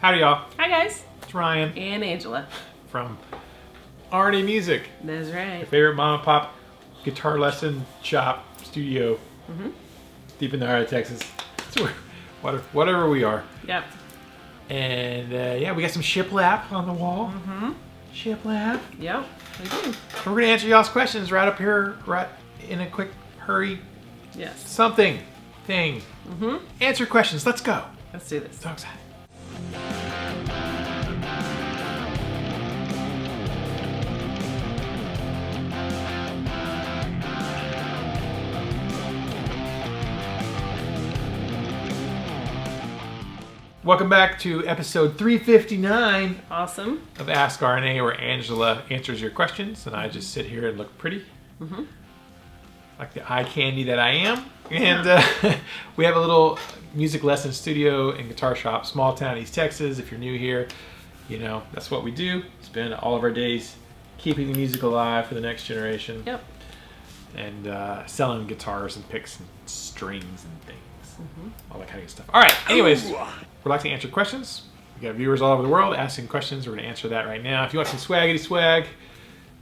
Howdy y'all. Hi guys. It's Ryan And Angela. from RNA Music. That's right. Your favorite mom and pop guitar lesson shop studio. Deep in the heart of Texas. It's whatever we are. Yep. And yeah, we got some shiplap on the wall. Shiplap. Yep, we do. We're going to answer y'all's questions right up here, right in a quick hurry. Yes. Something. Thing. Answer questions. Let's go. Let's do this. So excited. Welcome back to episode 359 Awesome. of Ask RNA, where Angela answers your questions and I just sit here and look pretty. Like the eye candy that I am. And we have a little music lesson studio and guitar shop, small town East Texas. If you're new here, you know, that's what we do. Spend all of our days keeping the music alive for the next generation. Yep. And selling guitars and picks and strings and things. All that kind of good stuff. All right, anyways, we'd like to answer questions. We got viewers all over the world asking questions. We're going to answer that right now. If you want some swaggity swag,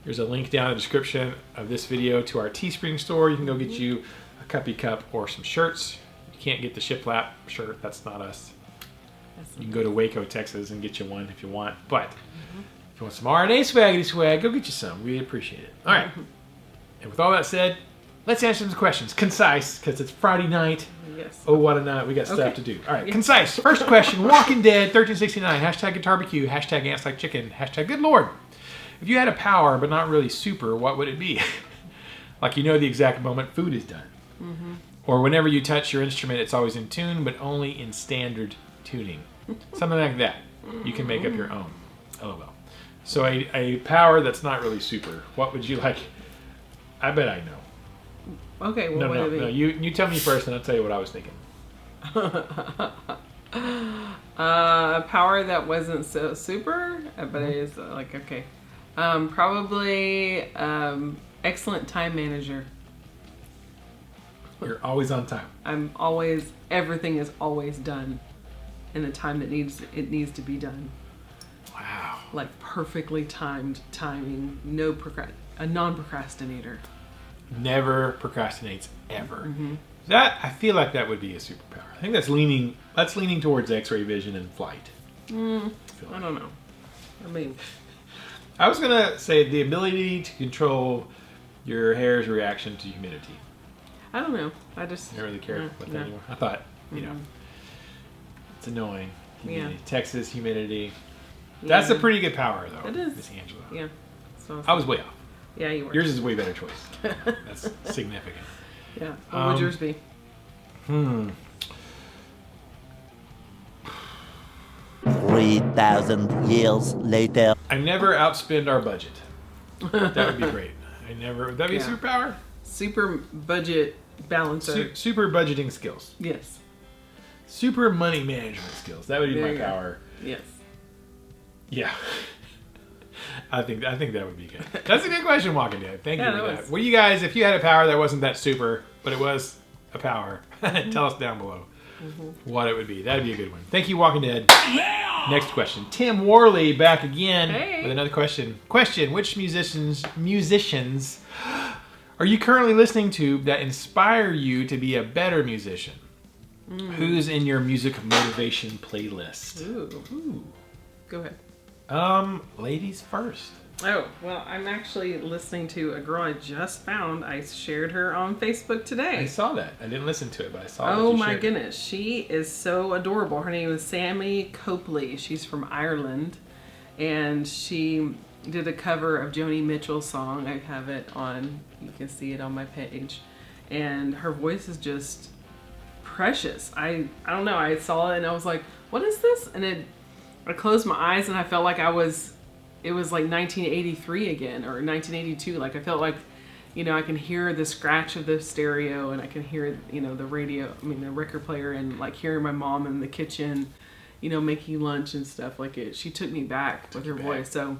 there's a link down in the description of this video to our Teespring store. You can go get you a cuppy cup or some shirts. You can't get the shiplap shirt. That's not us. You can go to Waco, Texas and get you one if you want. But if you want some RNA swaggity swag, go get you some. We appreciate it. All right. And with all that said, let's answer some questions. Concise, because it's Friday night. Yes. Oh, what a night. We got stuff to do. All right, concise. First question, Walking Dead, 1369, hashtag guitar barbecue, hashtag ants like chicken, hashtag good lord. If you had a power, but not really super, what would it be? Like you know the exact moment food is done. Or whenever you touch your instrument, it's always in tune, but only in standard tuning. Something like that. You can make up your own. LOL. So a power that's not really super. What would you like? I bet I know. Okay, well, what would it be? No, you tell me first and I'll tell you what I was thinking. A power that wasn't so super, but it is like, okay. Probably excellent time manager. You're always on time. Everything is always done in the time that it needs to be done. Wow. Like perfectly timed timing, a non-procrastinator. Never procrastinates ever. That I feel like that would be a superpower. I think that's leaning towards X-ray vision and flight. I don't know. I mean, I was gonna say the ability to control your hair's reaction to humidity. I don't know. I just I don't really care about that anymore. I thought, you know, it's annoying. Humidity. Texas humidity. That's a pretty good power, though. It is. Miss Angela. Yeah. So I was way off. Yeah, you were. Yours is a way better choice. That's significant. Yeah. What would yours be? 3,000 years later. I never outspend our budget. That would be great. Would that be a superpower? Super budget balancer. Super budgeting skills. Yes. Super money management skills. That would be my power. Yes. Yeah. I think that would be good. That's a good question, Walking Dead. Thank you for that. What do you guys, if you had a power that wasn't that super, but it was a power, tell us down below what it would be. That'd be a good one. Thank you, Walking Dead. Next question. Tim Worley back again with another question. Which musicians are you currently listening to that inspire you to be a better musician? Who's in your music motivation playlist? Ooh. Go ahead. Ladies first. Oh, well, I'm actually listening to a girl I just found. I shared her on Facebook today. I saw that. I didn't listen to it, but I saw it. Oh my goodness. She is so adorable. Her name is Sammy Copley. She's from Ireland. And she did a cover of Joni Mitchell's song. I have it on, you can see it on my page. And her voice is just precious. I don't know. I saw it and I was like, what is this? And I closed my eyes and I felt like it was like 1983 again, or 1982. Like I felt like, you know, I can hear the scratch of the stereo and I can hear, you know, the record player, and like hearing my mom in the kitchen, you know, making lunch and stuff. Like she took me back with her voice. So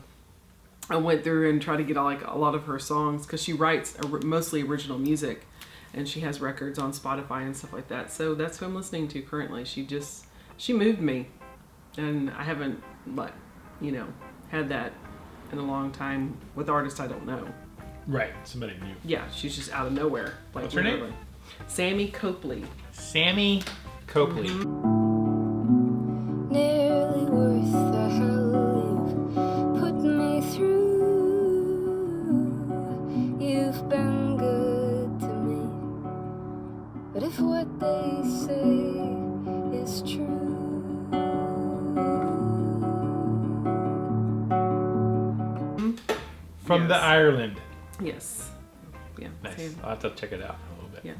I went through and tried to get a lot of her songs, because she writes mostly original music and she has records on Spotify and stuff like that. So that's who I'm listening to currently. She moved me. And I haven't, had that in a long time with artists I don't know. Right, somebody new. Yeah, she's just out of nowhere. What's her name? Sammy Copley. Sammy Copley. Nearly worth the hell you've put me through. You've been good to me, but if what they say is true. From the Ireland. Yes. Yeah. Nice. Sam. I'll have to check it out in a little bit. Yeah.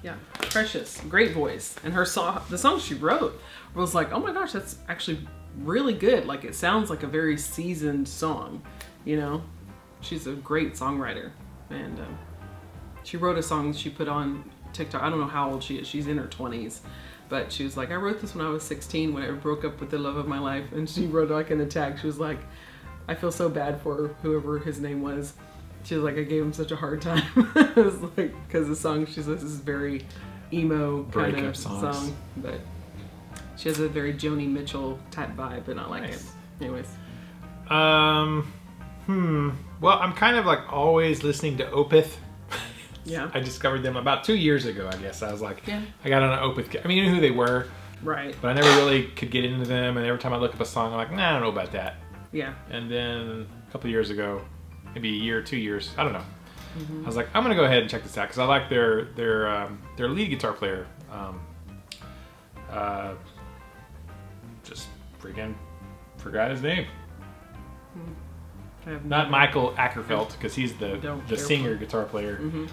Yeah. Precious. Great voice. And her song, the song she wrote, was like, oh my gosh, that's actually really good. Like, it sounds like a very seasoned song, She's a great songwriter. And she wrote a song she put on TikTok. I don't know how old she is. She's in her 20s. But she was like, I wrote this when I was 16 when I broke up with the love of my life. And she wrote like in the tag, she was like, I feel so bad for whoever his name was. She was like, I gave him such a hard time. It was like, because the song, she says, this is very emo kind of song. But she has a very Joni Mitchell type vibe, and I like it. Anyways. Well, I'm kind of like always listening to Opeth. Yeah. I discovered them about 2 years ago, I guess. I was like, yeah. I got on an Opeth. I mean, you knew who they were. Right. But I never really could get into them. And every time I look up a song, I'm like, nah, I don't know about that. Yeah. And then a couple of years ago, maybe a year, 2 years, I don't know. I was like, I'm gonna go ahead and check this out because I like their lead guitar player. Just freaking forgot his name. Not Michael Ackerfeld because he's the singer guitar player.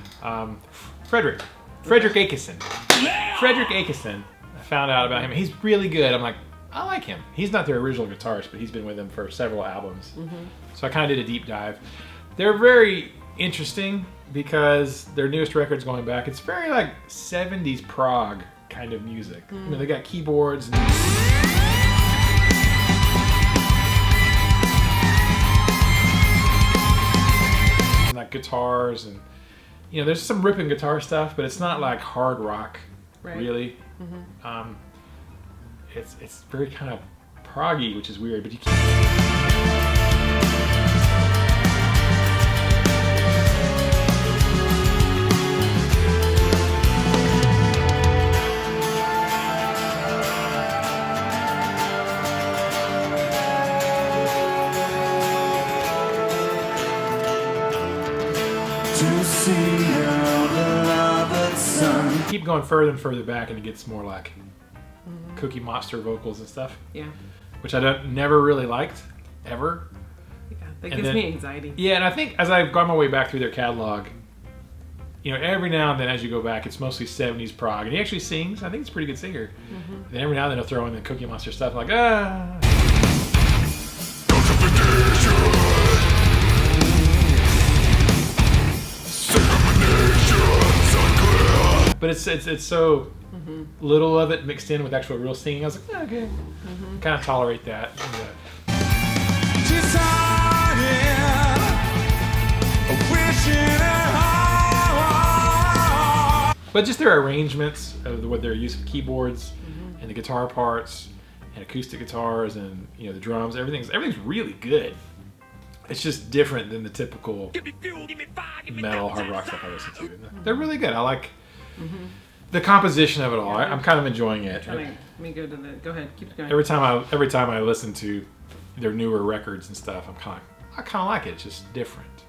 Frederick Akison. Frederick Akison. I found out about him. He's really good. I'm like, I like him. He's not their original guitarist, but he's been with them for several albums. So I kind of did a deep dive. They're very interesting because their newest record's going back. It's very like 70s prog kind of music. I mean, they got keyboards and like guitars and there's some ripping guitar stuff, but it's not like hard rock, really. It's very kind of proggy, which is weird, but you can't. Keep going further and further back, and it gets more like Cookie Monster vocals and stuff. Yeah. Which I never really liked, ever. Yeah, that gives me anxiety. Yeah, and I think as I've gone my way back through their catalog, every now and then as you go back, it's mostly 70s prog. And he actually sings. I think he's a pretty good singer. Then every now and then he'll throw in the Cookie Monster stuff like, But it's so little of it mixed in with actual real singing. I was like, okay, kind of tolerate that. But just their arrangements with their use of keyboards and the guitar parts and acoustic guitars and the drums, everything's really good. It's just different than the typical metal hard rock stuff I listen to. They're really good. I like the composition of it all. I'm kind of enjoying it. Let me go to go ahead, keep going. Every time I listen to their newer records and stuff, I kind of like it. It's just different,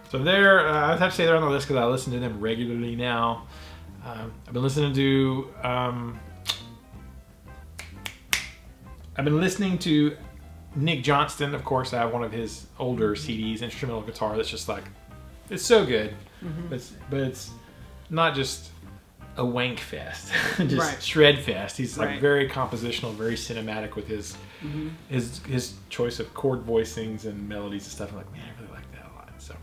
So I have to say they're on the list because I listen to them regularly now. I've been listening to Nick Johnston, of course. I have one of his older CDs, instrumental guitar. That's just like, it's so good, but it's not just a wank fest, just shred fest. He's like very compositional, very cinematic with his choice of chord voicings and melodies and stuff. I'm like, man, I really like that a lot. So.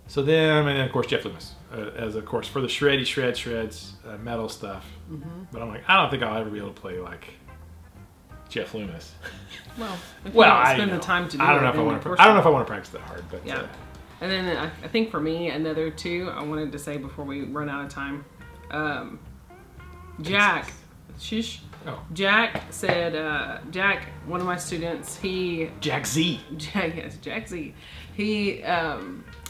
So then, and then of course Jeff Loomis, as of course for the shreds metal stuff. But I'm like, I don't think I'll ever be able to play like Jeff Loomis. Well, if Well, you don't I spend know. the time to do I don't it, know if I then want of to. course I don't know not. if I want to practice that hard, but Yeah. And then I think for me, another two I wanted to say before we run out of time. Jack, shush. Oh. Jack said, Jack, one of my students, Jack Z. Jack Z. He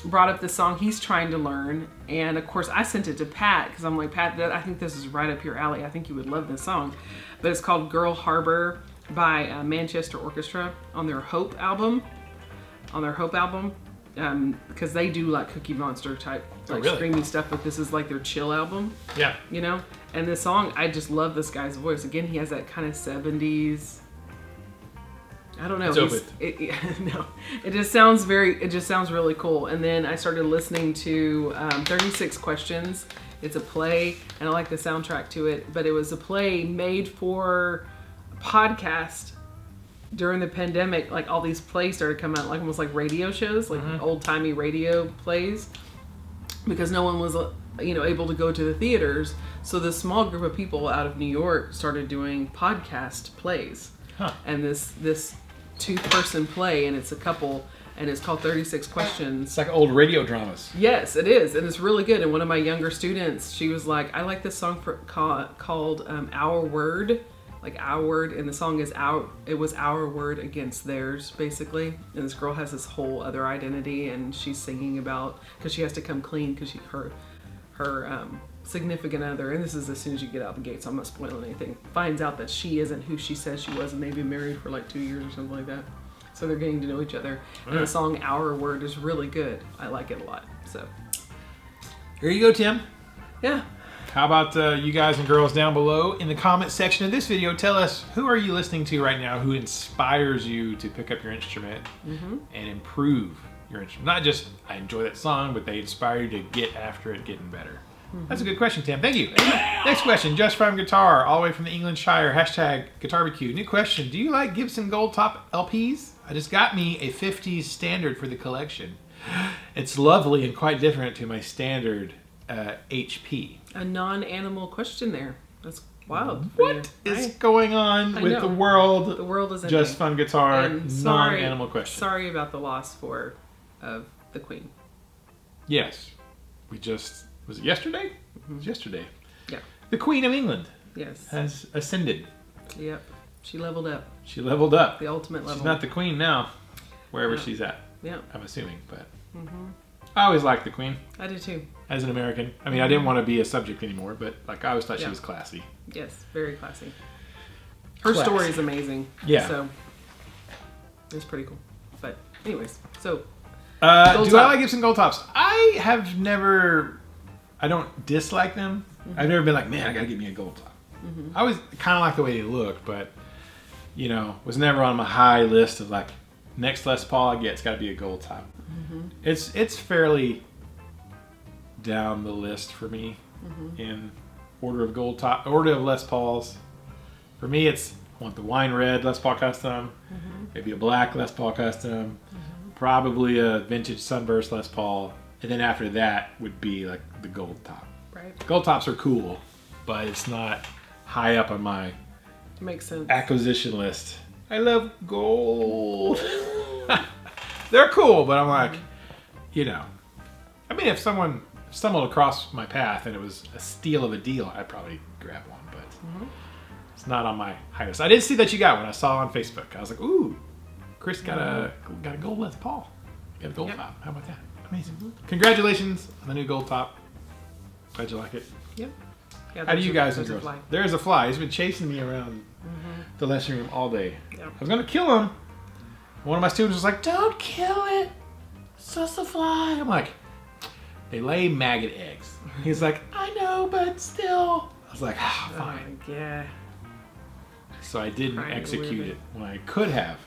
brought up the song he's trying to learn, and of course I sent it to Pat because I'm like, Pat, I think this is right up your alley. I think you would love this song, but it's called "Girl Harbor" by Manchester Orchestra on their Hope album. Because they do like Cookie Monster type, like really? screamy stuff, but this is like their chill album. Yeah. You know, and this song, I just love this guy's voice. Again, he has that kind of 70s. I don't know. No, it just sounds really cool. And then I started listening to 36 Questions. It's a play, and I like the soundtrack to it. But it was a play made for a podcast during the pandemic. Like all these plays started coming out, like almost like radio shows, like old timey radio plays, because no one was able to go to the theaters. So this small group of people out of New York started doing podcast plays. Huh. And this 2-person play, and it's a couple, and it's called 36 Questions. It's like old radio dramas. Yes, it is, and it's really good. And one of my younger students, she was like, I like this song called Our Word, like Our Word, and the song is our word against theirs, basically. And this girl has this whole other identity, and she's singing about, because she has to come clean, because her significant other, and this is as soon as you get out the gate, so I'm not spoiling anything, finds out that she isn't who she says she was, and they've been married for like 2 years or something like that. So they're getting to know each other. And the song Our Word is really good. I like it a lot. So Here you go, Tim. yeah. How about you guys and girls down below in the comment section of this video? Tell us, who are you listening to right now who inspires you to pick up your instrument and improve your instrument? Not just, I enjoy that song, but they inspire you to get after it getting better. That's a good question, Tim. Thank you. Next question, Just From Guitar, all the way from the England Shire, #GuitarBQ. New question, do you like Gibson Gold Top LPs? I just got me a 50s standard for the collection. It's lovely and quite different to my standard HP. A non-animal question there. That's wild. What is going on with know. the world? The world is Just Fun Guitar, And non-animal question. Sorry about the loss of the Queen. Yes. Was it yesterday? It was yesterday. Yeah. The Queen of England Yes. has ascended. Yep. She leveled up. She leveled up. The ultimate level. She's not the Queen now, wherever Yeah. she's at. Yeah. I'm assuming, but I always liked the Queen I do too. as an American. I mean, I didn't want to be a subject anymore, but like I always thought she Yeah. was classy. Yes. Very classy. Her Classy. story is amazing. Yeah. So it's pretty cool. But anyways, so Do I Top. like Gibson Gold Tops? I don't dislike them. I've never been like, man, I gotta get me a Gold Top. I always kind of like the way they look, but was never on my high list of like next Les Paul I get. It's got to be a Gold Top. It's fairly down the list for me in order of Les Pauls. For me, I want the wine red Les Paul Custom, maybe a black Les Paul Custom, probably a vintage Sunburst Les Paul, and then after that would be like the Gold Top. right. Gold Tops are cool, but it's not high up on my Makes sense. acquisition list. I love gold. They're cool, but I'm like, I mean, if someone stumbled across my path and it was a steal of a deal, I'd probably grab one, but it's not on my high list. I did see that you got one. I saw on Facebook. I was like, ooh, Chris got a gold Les Paul. Got a Gold Top. How about that? Amazing. Congratulations on the new Gold Top. Glad you like it. Yep. Yeah, How do you guys there's a enjoy fly. it? There's a fly. He's been chasing me around the lesson room all day. Yep. I was going to kill him. One of my students was like, don't kill it. It's just a fly. I'm like, they lay maggot eggs. He's like, I know, but still. I was like, fine. Yeah. So I didn't Trying to execute live it it. when I could have.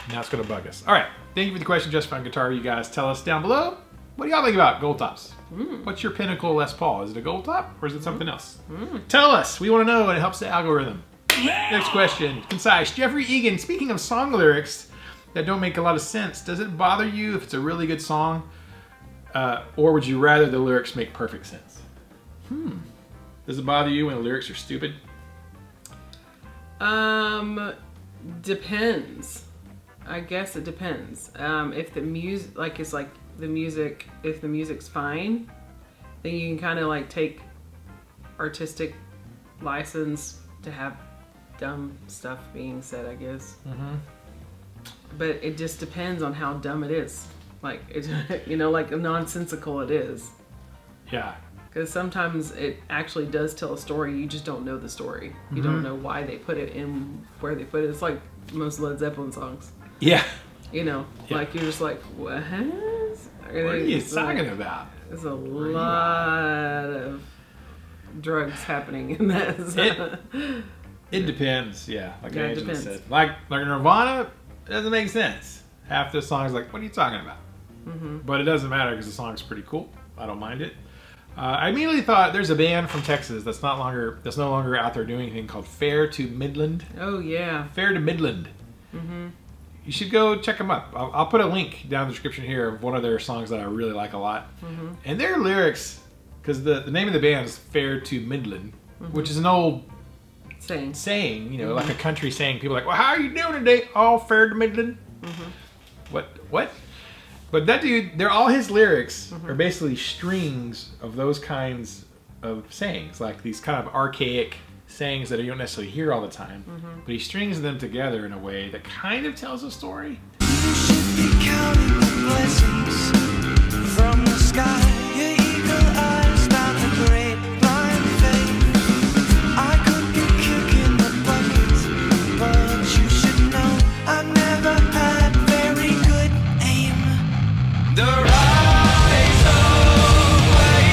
Now it's going to bug us. All right. Thank you for the question, Just Fun Guitar. You guys tell us down below. What do y'all think about Gold Tops? What's your pinnacle Les Paul? Is it a Gold Top or is it something else? Tell us. We want to know and it helps the algorithm. Next question. Concise. Jeffrey Egan, speaking of song lyrics that don't make a lot of sense, does it bother you if it's a really good song? Or would you rather the lyrics make perfect sense? Does it bother you when the lyrics are stupid? Depends. I guess it depends. If the music, like, it's like the music, if the music's fine, then you can kind of like take artistic license to have dumb stuff being said, I guess. Mm-hmm. But it just depends on how dumb it is. Like, it, you know, like nonsensical it is. Yeah. Because sometimes it actually does tell a story. You just don't know the story. You don't know why they put it in where they put it. It's like most Led Zeppelin songs. Yeah. You know, like you're just like, what? What are you talking about? There's a lot of drugs happening in that. It depends, yeah. Like Yeah, it Angela depends. said. Like Nirvana, it doesn't make sense. Half the song's like, what are you talking about? Mm-hmm. But it doesn't matter because the song's pretty cool. I don't mind it. I immediately thought there's a band from Texas that's no longer out there doing anything called Fair to Midland. Oh, yeah. Fair to Midland. Mm-hmm. You should go check them up. I'll put a link down in the description here of one of their songs that I really like a lot. Mm-hmm. And their lyrics, because the name of the band is Fair to Midland, which is an old saying, you know, like a country saying. People are like, well, how are you doing today? All fair to Midland? What? But that dude, all his lyrics are basically strings of those kinds of sayings, like these kind of archaic sayings that you don't necessarily hear all the time. But he strings them together in a way that kind of tells a story. You should be counting the blessings from the sky. Your eagle eyes down the great blind faith. I could be kicking the bucket, but you should know I've never had very good aim. The rise away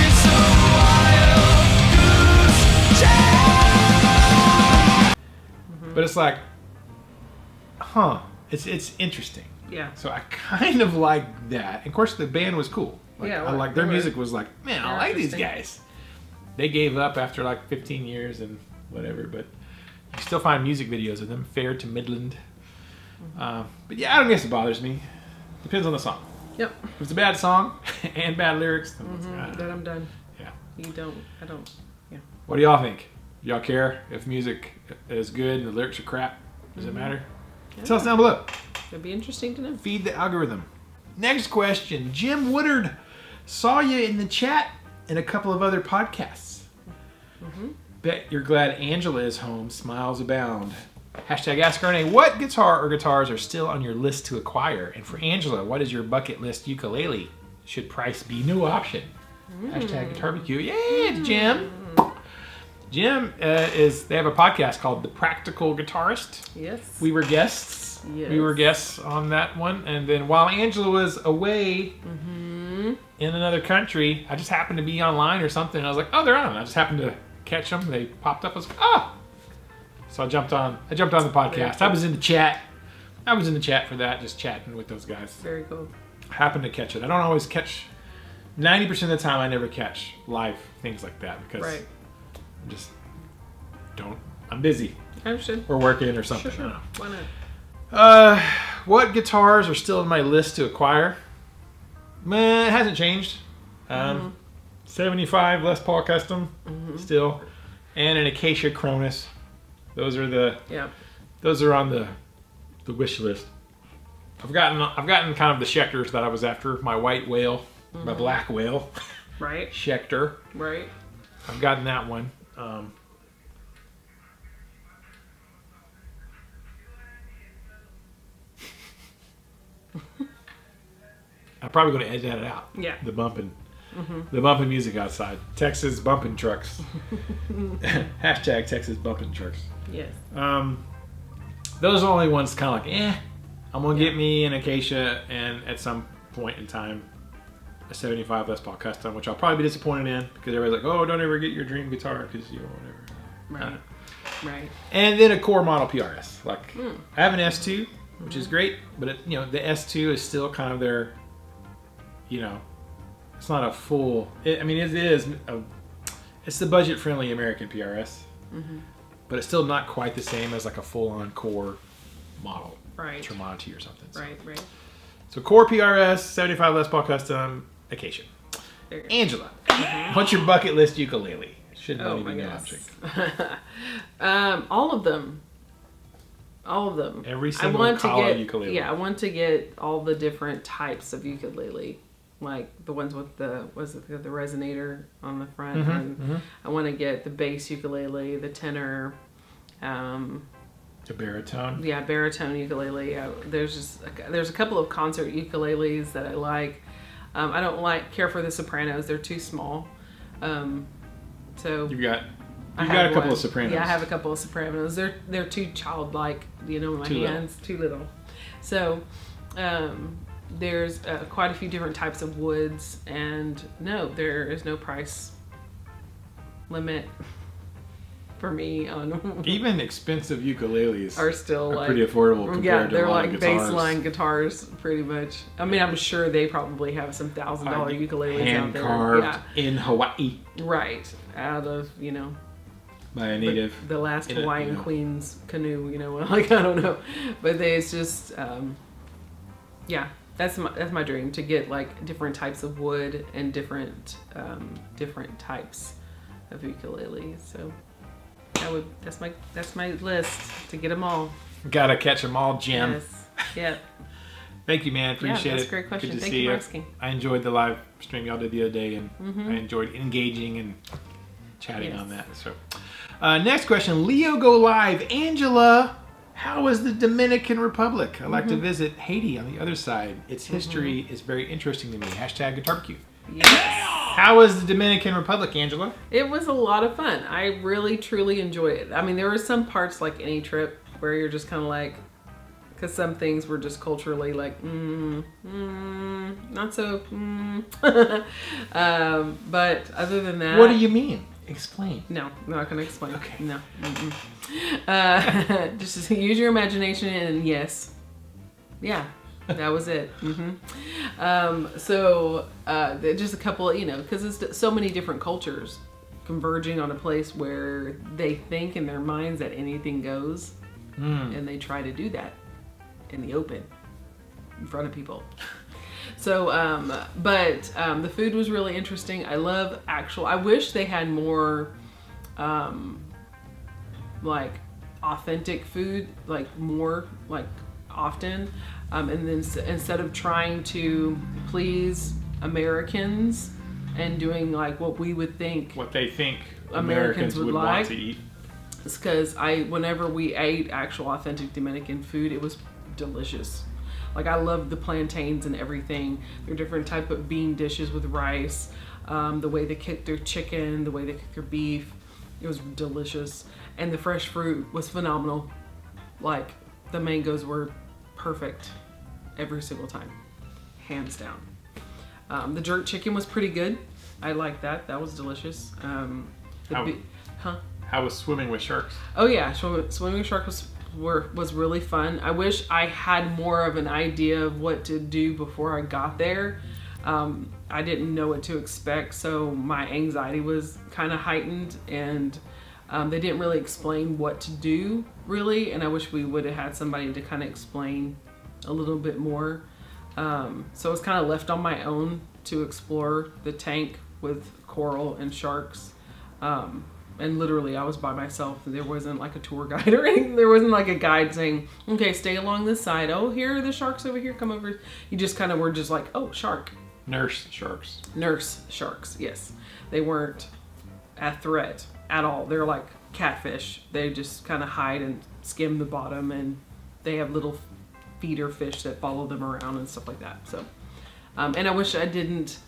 is a wild goose chase. But it's like, it's interesting. Yeah. So I kind of like that. And of course, the band was cool. Like, Yeah, I like their they were- music was like, man, I they're like these interesting. guys. They gave up after like 15 years and whatever, but you still find music videos of them. Fair to Midland. But yeah, I don't guess it bothers me. Depends on the song. Yep. If it's a bad song and bad lyrics, then Then I'm done. yeah. I don't. Yeah. What do y'all think? Y'all care if music is good and the lyrics are crap? Does it matter? Tell us down below. It'd be interesting to know. Feed the algorithm. Next question. Jim Woodard. Saw you in the chat and a couple of other podcasts. Bet you're glad Angela is home. Smiles abound. Hashtag Ask RNA. What guitar or guitars are still on your list to acquire? And for Angela, what is your bucket list ukulele? Should price be no option? Hashtag Guitar BQ. Yeah, it's Jim. Jim they have a podcast called The Practical Guitarist. Yes. We were guests. Yes. We were guests on that one. And then while Angela was away in another country, I just happened to be online or something. And I was like, oh, they're on. I just happened to catch them. They popped up. I was like, oh. So I jumped on the podcast. I was in the chat. For that, just chatting with those guys. Very cool. Happened to catch it. I don't always catch. 90% of the time, I never catch live things like that because Right. I just don't. I'm busy I understand. or working or something. Sure. I don't know. Why not? What guitars are still in my list to acquire? Man, it hasn't changed. 75 Les Paul Custom still, and an Acacia Cronus. Those are Yeah. on the wish list. I've gotten kind of the Schecters that I was after. My white whale, my black whale, Right. Schecter. Right. I've gotten that one. I'm probably going to edit that out. Yeah. The bumping music outside. Texas bumping trucks. Hashtag Texas bumping trucks. Yes. Those are the only ones kind of like, I'm going to get me an Acacia and at some point in time a 75 Les Paul Custom, which I'll probably be disappointed in because everybody's like, oh, don't ever get your dream guitar because you know, whatever. Right. Right. And then a core model PRS. Like, I have an S2, which is great, but it, you know, the S2 is still kind of their, you know, it's not a full. It's the budget-friendly American PRS, but it's still not quite the same as like a full-on core model, Right. Tremonti or something. So. Right. So core PRS, 75 Les Paul Custom, Acacia. There you go. Angela, what's your bucket list ukulele? Should not even be no object. All of them. All of them. Every single kala ukulele. Yeah, I want to get all the different types of ukulele. Like the ones with the resonator on the front. I want to get the bass ukulele, the tenor, the baritone. Yeah, baritone ukulele. There's a couple of concert ukuleles that I like. I don't care for the sopranos. They're too small. So you got a couple of sopranos. Yeah, I have a couple of sopranos. They're too childlike. My hands too little. So there's quite a few different types of woods, and no, there is no price limit for me on. Even expensive ukuleles are still pretty affordable compared to they're a lot like of guitars. baseline guitars, pretty much. I mean, I'm sure they probably have some $1,000 ukuleles out there. Hand-carved in Hawaii. Right, out of by a native. The last Hawaiian Queen's canoe, like I don't know, but it's just that's my dream, to get like different types of wood and different types of ukulele. So that's my list, to get them all. Gotta catch them all, Jim. Yes. Yep. Thank you, man. Appreciate it. That's a great question. Good to Thank see you for asking. I enjoyed the live stream y'all did the other day, and I enjoyed engaging and chatting on that. So, next question, Leo Go Live. Angela, how is the Dominican Republic? I'd like to visit Haiti on the other side. Its history is very interesting to me. Hashtag GuitarBarbecue. Yes. How was the Dominican Republic, Angela? It was a lot of fun. I really, truly enjoyed it. I mean, there were some parts, like any trip, where you're just kind of like, because some things were just culturally like, not so, but other than that. What do you mean? Explain. No, I'm not going to explain. Okay. No. Just use your imagination, and yes. Yeah. That was it. So just a couple, because it's so many different cultures converging on a place where they think in their minds that anything goes, and they try to do that in the open, in front of people. So, but the food was really interesting. I love I wish they had more, like authentic food, like more, like often. And then instead of trying to please Americans and doing like what we would think, what they think Americans would like, want to eat. It's because whenever we ate actual authentic Dominican food, it was delicious. Like, I love the plantains and everything. There are different type of bean dishes with rice, the way they cook their chicken, the way they cook their beef. It was delicious. And the fresh fruit was phenomenal. Like, the mangoes were perfect every single time, hands down. The jerk chicken was pretty good. I liked that. That was delicious. How was swimming with sharks? Oh yeah, swimming with sharks was really fun. I wish I had more of an idea of what to do before I got there. I didn't know what to expect, so my anxiety was kind of heightened, and they didn't really explain what to do, really, and I wish we would have had somebody to kind of explain a little bit more. So I was kind of left on my own to explore the tank with coral and sharks. And literally I was by myself. There wasn't like a tour guide or anything. There wasn't like a guide saying, okay, stay along this side. Oh, here are the sharks over here. Come over. You just kind of were just like, oh, shark. Nurse sharks. Nurse sharks, yes. They weren't a threat at all. They're like catfish. They just kind of hide and skim the bottom, and they have little feeder fish that follow them around and stuff like that. So, and I wish I didn't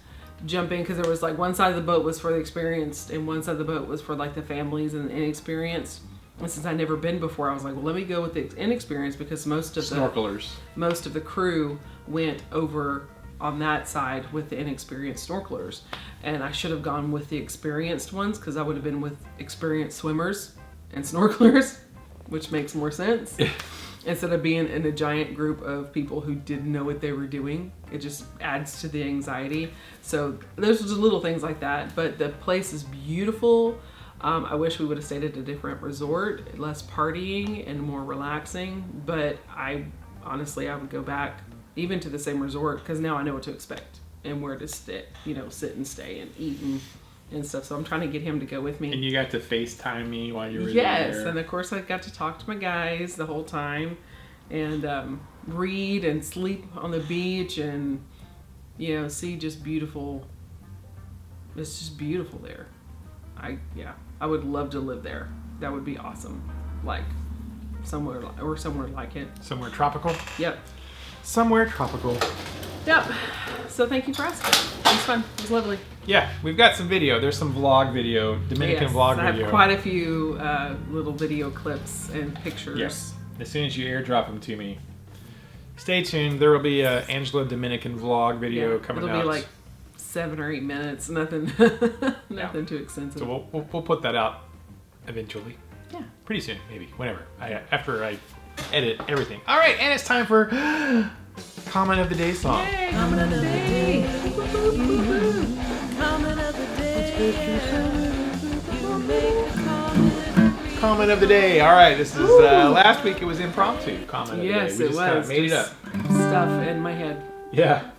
jump in, because there was like one side of the boat was for the experienced and one side of the boat was for like the families and the inexperienced. And since I'd never been before, I was like, well, let me go with the inexperienced, because most of the crew went over on that side with the inexperienced snorkelers, and I should have gone with the experienced ones, because I would have been with experienced swimmers and snorkelers, which makes more sense. Instead of being in a giant group of people who didn't know what they were doing. It just adds to the anxiety. So there's just little things like that. But the place is beautiful. I wish we would have stayed at a different resort, less partying and more relaxing. But I would go back even to the same resort, because now I know what to expect and where to sit and stay and eat and and stuff. So I'm trying to get him to go with me. And you got to FaceTime me while you were Yes, there. and of course I got to talk to my guys the whole time, and read and sleep on the beach, and see just beautiful. It's just beautiful there. I would love to live there. That would be awesome. Like somewhere like it. Somewhere tropical? Yep. Somewhere tropical. Yep. So thank you for asking. It was fun. It was lovely. Yeah, we've got some video. There's some vlog video, Dominican vlog I video. have quite a few little video clips and pictures. Yes. As soon as you airdrop them to me, stay tuned. There will be a Angela Dominican vlog video coming out. It'll be like 7 or 8 minutes. Nothing too extensive. So we'll put that out eventually. Yeah. Pretty soon, maybe. Whenever. After I edit everything. All right, and it's time for Comment of the Day song. Yay, comment of the day. Comment of the day. You make a comment. Comment of the Day. All right, this is last week. It was impromptu comment of the day. Yes, We it just kinda was. made it up. Stuff in my head. Yeah.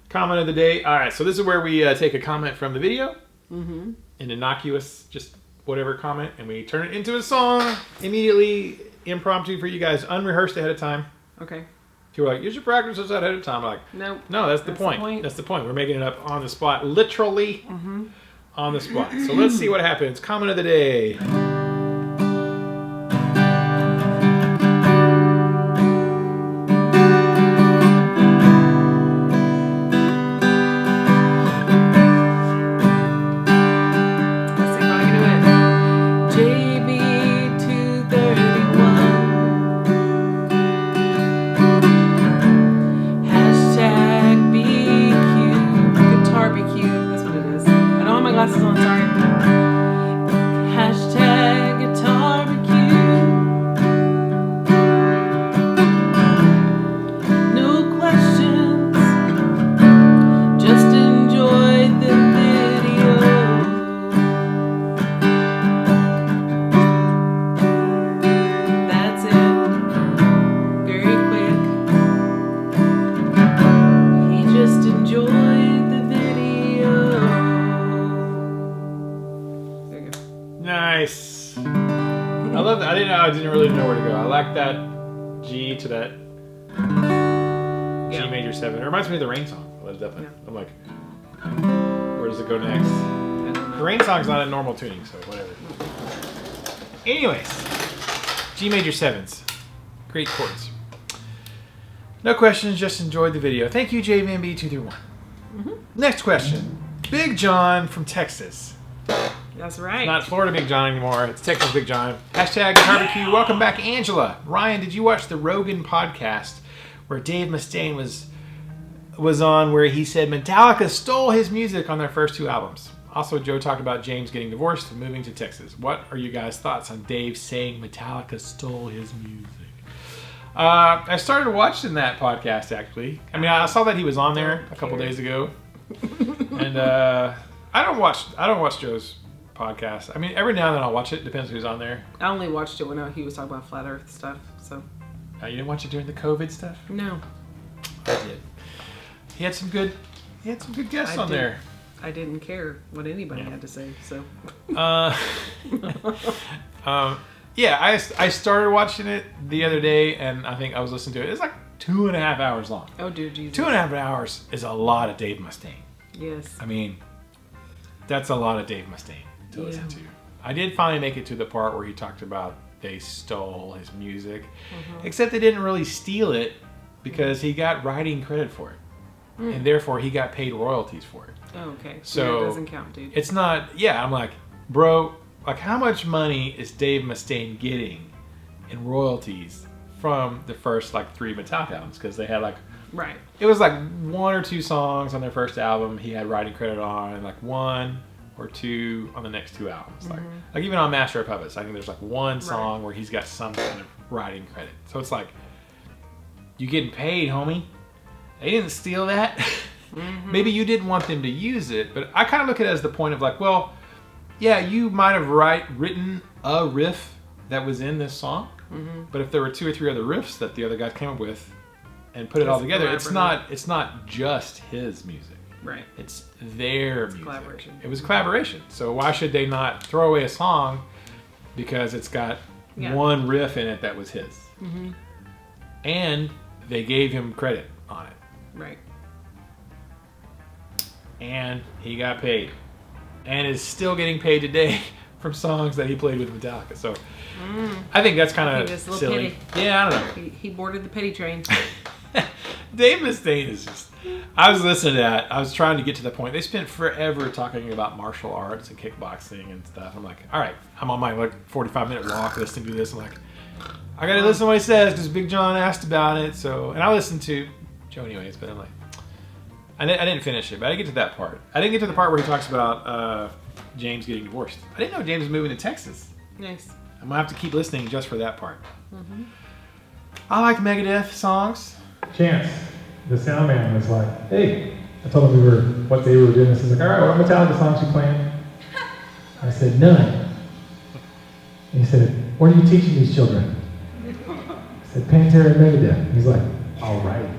Comment of the day. All right, so this is where we take a comment from the video, an innocuous, just whatever comment, and we turn it into a song immediately, impromptu for you guys, unrehearsed ahead of time. Okay. People are like, you should practice this ahead of time. I'm like, Nope. no, that's the point. That's the point. We're making it up on the spot, literally on the spot. So let's see what happens. Comment of the day. Glasses on, sorry. Hashtag guitar BQ. No questions. Just enjoy the video. That's it. Very quick. He just enjoyed the video. Nice. I love that. I didn't really know where to go. I like that G to that G major 7. It reminds me of the Rain song. Led Zeppelin. Yeah. I'm like, where does it go next? I don't know. The Rain song's not a normal tuning, so whatever. Anyways, G major 7s. Great chords. No questions, just enjoyed the video. Thank you, JVMB231. Next question. Big John from Texas. That's right. Not Florida Big John anymore. It's Texas Big John. Hashtag barbecue. Welcome back, Angela. Ryan, did you watch the Rogan podcast where Dave Mustaine was on, where he said Metallica stole his music on their first 2 albums? Also, Joe talked about James getting divorced and moving to Texas. What are you guys' thoughts on Dave saying Metallica stole his music? I started watching that podcast, actually. I mean, I saw that he was on there a couple days ago. And I don't watch Joe's podcast. I mean, every now and then I'll watch it. Depends who's on there. I only watched it when he was talking about flat Earth stuff. So. You didn't watch it during the COVID stuff? No. I did. He had some good guests on there. I didn't care what anybody had to say. So. Yeah, I started watching it the other day, and I think I was listening to it. It's like 2.5 hours long. Oh, dear Jesus. 2.5 hours is a lot of Dave Mustaine. Yes. I mean, that's a lot of Dave Mustaine to listen to. I did finally make it to the part where he talked about they stole his music, except they didn't really steal it because he got writing credit for it, and therefore he got paid royalties for it. Oh, okay. So it doesn't count, dude. It's not. Yeah, I'm like, bro, like how much money is Dave Mustaine getting in royalties from the first like 3 Metallica albums? Because they had like. Right. It was like 1 or 2 songs on their first album he had writing credit on, and like 1 or 2 on the next 2 albums. Like even on Master of Puppets, I think there's like 1 song where he's got some kind of writing credit. So it's like, you getting paid, homie. They didn't steal that. Maybe you didn't want them to use it, but I kind of look at it as the point of like, well, yeah, you might have written a riff that was in this song, but if there were 2 or 3 other riffs that the other guys came up with and put it all together, it's not just his music. Right. It's their music. Collaboration. It was a collaboration. So why should they not throw away a song because it's got one riff in it that was his? Mm-hmm. And they gave him credit on it. Right. And he got paid. And is still getting paid today from songs that he played with Metallica. So I think that's kind of silly. Yeah, I don't know. He boarded the pity train. Dave Mustaine is just... I was listening to that. I was trying to get to the point. They spent forever talking about martial arts and kickboxing and stuff. I'm like, all right. I'm on my 45-minute walk listening to this. I'm like, I got to listen to what he says because Big John asked about it. So, and I listened to Joe anyways, but I'm like... I didn't finish it, but I didn't get to that part. I didn't get to the part where he talks about James getting divorced. I didn't know James was moving to Texas. Nice. I'm going to have to keep listening just for that part. Mm-hmm. I like Megadeth songs. Chance, the sound man, was like, hey, I told him what they were doing. He's like, all right, what Metallica songs you playing? I said, none. And he said, what are you teaching these children? I said, Pantera and Megadeth. He's like, all right.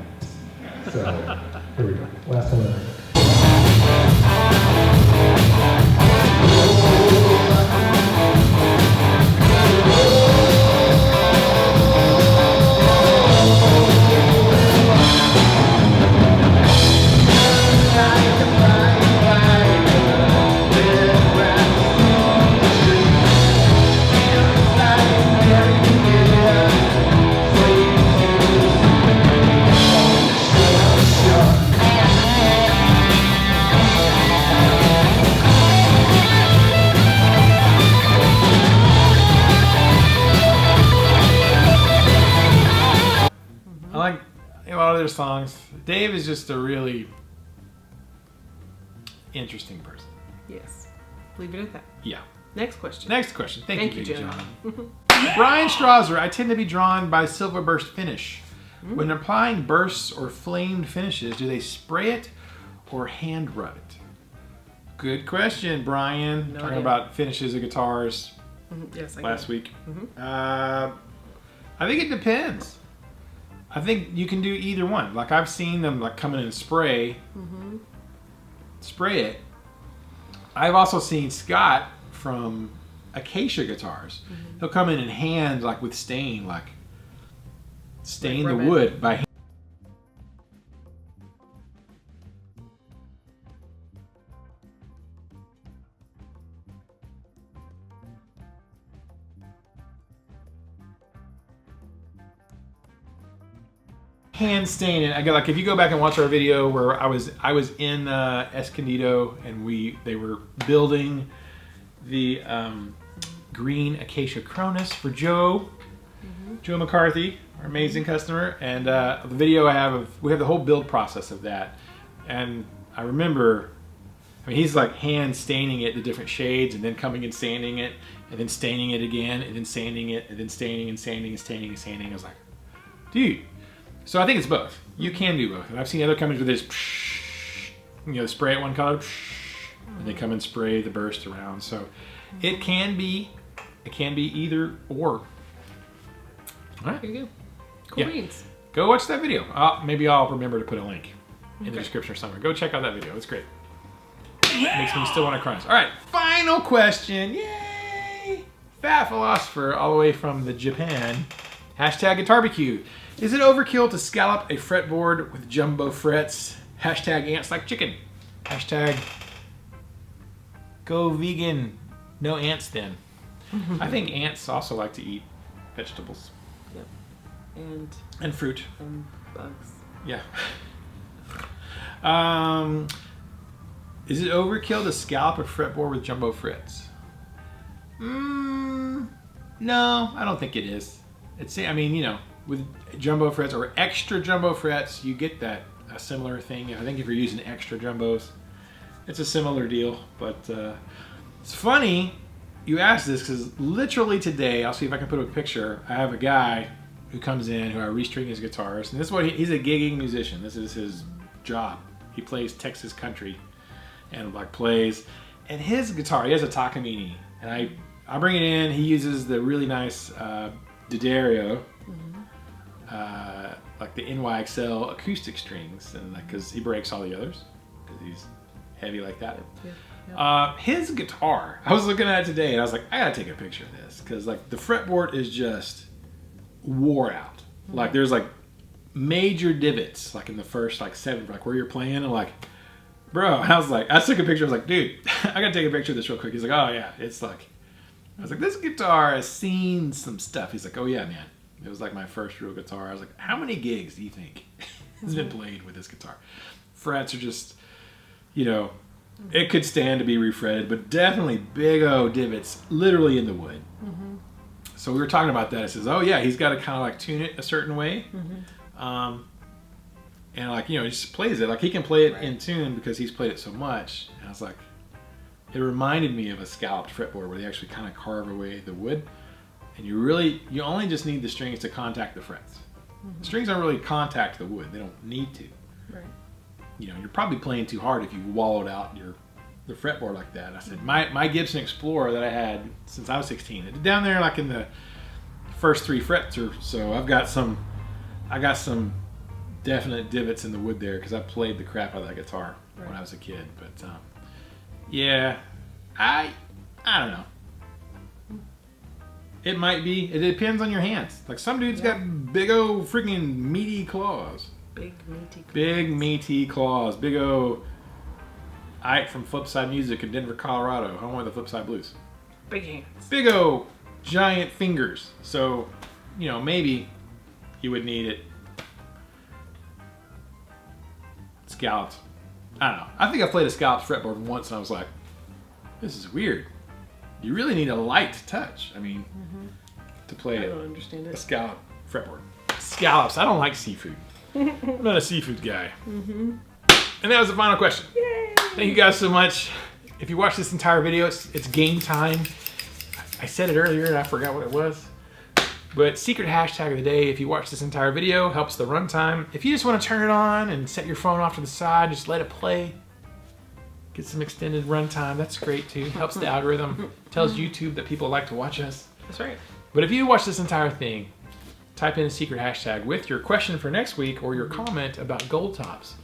So... Here we go. Last one. Other songs. Dave is just a really interesting person. Yes. Leave it at that. Yeah. Next question. Next question. Thank you, John. Brian Strasser, I tend to be drawn by silver burst finish. When applying bursts or flamed finishes, do they spray it or hand rub it? Good question, Brian. No Talking idea. about finishes of guitars Yes, I last get it. week. I think it depends. I think you can do either one. Like I've seen them like come in and spray it. I've also seen Scott from Acacia Guitars. He'll come in and hand like with stain, like stain the wood by hand. Hand stain it. I got like if you go back and watch our video where I was in Escondido and they were building the green Acacia Cronus for Joe McCarthy, our amazing customer, and the video we have the whole build process of that, and I remember, I mean he's like hand staining it the different shades and then coming and sanding it and then staining it again and then sanding it and then staining and sanding and staining and sanding. I was like, dude. So I think it's both. You can do both. And I've seen other companies where they just, spray it one color, and they come and spray the burst around. So it can be either or. All right. Here you go. Cool Yeah. beans. Go watch that video. Maybe I'll remember to put a link in the description or somewhere. Go check out that video. It's great. Makes me still want to cry. All right. Final question. Yay! Fat Philosopher all the way from the Japan. Hashtag GuitarBQ. Is it overkill to scallop a fretboard with jumbo frets? Hashtag ants like chicken. Hashtag go vegan. No ants then. I think ants also like to eat vegetables. Yep. And fruit. And bugs. Yeah. Is it overkill to scallop a fretboard with jumbo frets? No, I don't think it is. With jumbo frets or extra jumbo frets, you get a similar thing. I think if you're using extra jumbos, it's a similar deal. But it's funny you asked this because literally today, I'll see if I can put a picture. I have a guy who comes in who I restring his guitars, and this is what he's a gigging musician. This is his job. He plays Texas country and plays. And his guitar, he has a Takamine, and I bring it in. He uses the really nice D'Addario. Like the NYXL acoustic strings, and because he breaks all the others. because he's heavy like that. Yeah. His guitar, I was looking at it today and I was like, I gotta take a picture of this because like the fretboard is just wore out. Like there's like major divots like in the first like 7, like where you're playing, and like, bro, and I was like, I took a picture. I was like, dude, I gotta take a picture of this real quick. He's like, oh yeah, it's like, I was like, this guitar has seen some stuff. He's like, oh yeah, man, it was like my first real guitar. I was like, how many gigs do you think has been played with this guitar? Frets are just, you know, it could stand to be refretted, but definitely big old divots literally in the wood. So we were talking about that. It says, oh yeah, he's got to kind of like tune it a certain way. And like, you know, he just plays it. Like he can play it in tune because he's played it so much. And I was like, it reminded me of a scalloped fretboard where they actually kind of carve away the wood. And you only just need the strings to contact the frets. The strings don't really contact the wood. They don't need to. Right. You know, you're probably playing too hard if you wallowed out the fretboard like that. I said, my Gibson Explorer that I had since I was 16, it's down there like in the first 3 frets or so. I got some definite divots in the wood there because I played the crap out of that guitar when I was a kid. But yeah, I don't know. It might be. It depends on your hands. Like some dudes got big old freaking meaty claws. Big meaty claws. Big old Ike from Flipside Music in Denver, Colorado, home of the Flipside Blues. Big hands. Big old giant fingers. So, you know, maybe you would need it scalloped. I don't know. I think I played a scalloped fretboard once and I was like, this is weird. You really need a light touch. I mean, to play I don't understand a it. scalloped fretboard. Scallops. I don't like seafood. I'm not a seafood guy. And that was the final question. Yay! Thank you guys so much. If you watch this entire video, it's game time. I said it earlier and I forgot what it was. But secret hashtag of the day, if you watch this entire video, helps the runtime. If you just want to turn it on and set your phone off to the side, just let it play. Get some extended runtime. That's great too. Helps the algorithm. Tells YouTube that people like to watch us. That's right. But if you watch this entire thing, type in a secret hashtag with your question for next week or your comment about gold tops.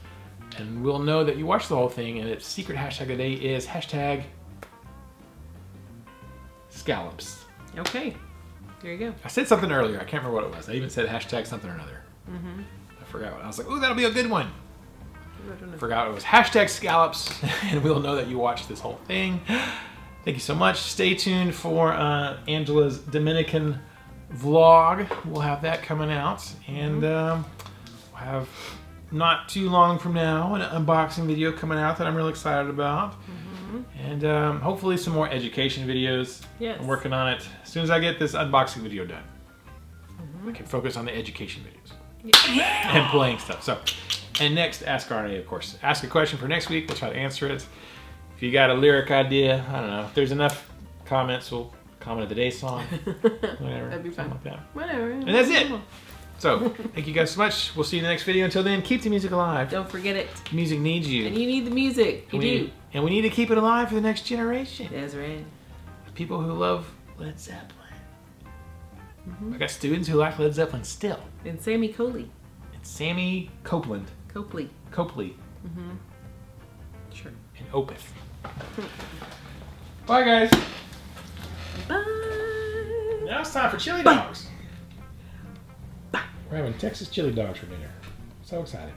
And we'll know that you watched the whole thing, and its secret hashtag of the day is hashtag scallops. Okay. There you go. I said something earlier. I can't remember what it was. I even said hashtag something or another. I forgot what. I was like, ooh, that'll be a good one. I forgot it was hashtag scallops, and we'll know that you watched this whole thing. Thank you so much. Stay tuned for Angela's Dominican vlog. We'll have that coming out, and we'll have not too long from now an unboxing video coming out that I'm really excited about, and hopefully some more education videos. Yes. I'm working on it. As soon as I get this unboxing video done, I can focus on the education videos and playing stuff. So, and next, Ask RNA, of course. Ask a question for next week. We'll try to answer it. If you got a lyric idea, I don't know. If there's enough comments, we'll comment of the day song. Whatever. That'd be fun. Like that. Whatever. And that's it. So, thank you guys so much. We'll see you in the next video. Until then, keep the music alive. Don't forget it. Music needs you. And you need the music. You do. And we need to keep it alive for the next generation. That's right. People who love Led Zeppelin. I got students who like Led Zeppelin still. And Sammy Coley. It's Sammy Copeland. Copley. Sure. And Opeth. Bye, guys. Bye. Now it's time for chili dogs. We're having Texas chili dogs for dinner. So excited.